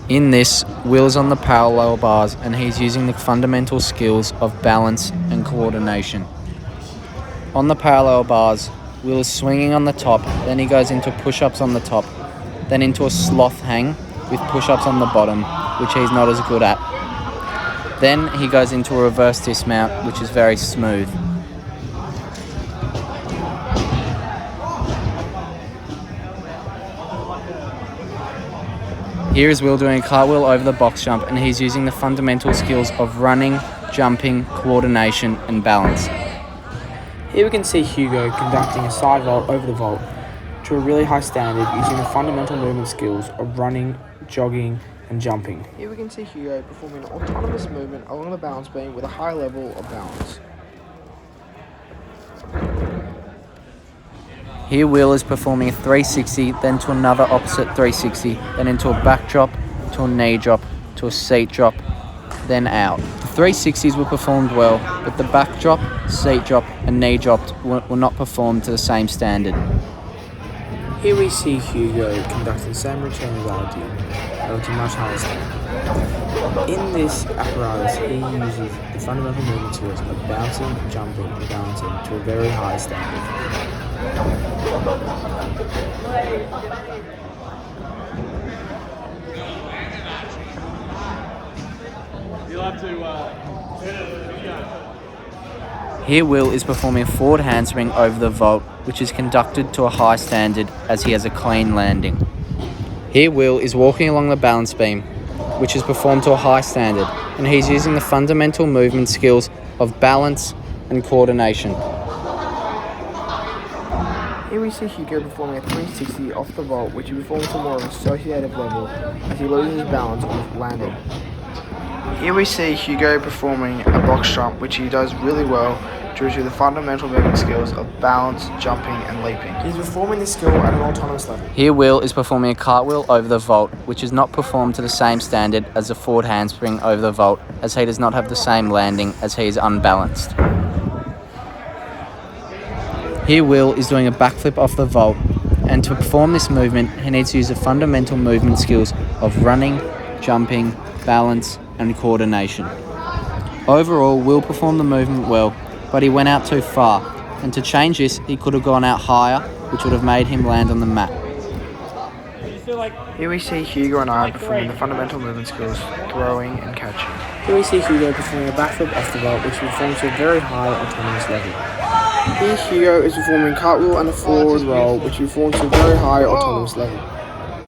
In this, Will is on the parallel bars and he's using the fundamental skills of balance and coordination. On the parallel bars, Will is swinging on the top, then he goes into push-ups on the top, then into a sloth hang with push-ups on the bottom, which he's not as good at. Then he goes into a reverse dismount, which is very smooth. Here is Will doing a cartwheel over the box jump, and he's using the fundamental skills of running, jumping, coordination and balance. Here we can see Hugo conducting a side vault over the vault to a really high standard using the fundamental movement skills of running, jogging and jumping. Here we can see Hugo performing an autonomous movement along the balance beam with a high level of balance. Here Will is performing a 360, then to another opposite 360, then into a back drop, to a knee drop, to a seat drop, then out. The 360s were performed well, but the back drop, seat drop and knee drop were not performed to the same standard. Here we see Hugo conducting the same routine as I did, but to much higher standard. In this apparatus, he uses the fundamental movement skills of bouncing, jumping and balancing to a very high standard. Here Will is performing a forward handspring over the vault, which is conducted to a high standard as he has a clean landing. Here Will is walking along the balance beam, which is performed to a high standard, and he's using the fundamental movement skills of balance and coordination. Here we see Hugo performing a 360 off the vault, which he performs to more of an associative level as he loses his balance on his landing. Here we see Hugo performing a box jump, which he does really well due to the fundamental movement skills of balance, jumping and leaping. He's performing this skill at an autonomous level. Here Will is performing a cartwheel over the vault, which is not performed to the same standard as a forward handspring over the vault, as he does not have the same landing as he is unbalanced. Here Will is doing a backflip off the vault, and to perform this movement he needs to use the fundamental movement skills of running, jumping, balance and coordination. Overall, Will performed the movement well, but he went out too far, and to change this he could have gone out higher, which would have made him land on the mat. Here we see Hugo and I performing the fundamental movement skills, throwing and catching. Here we see Hugo performing a backflip off the vault, which he performs to a very high autonomous level. Here Hugo is performing cartwheel and a forward roll, which he performs to a very high autonomous level.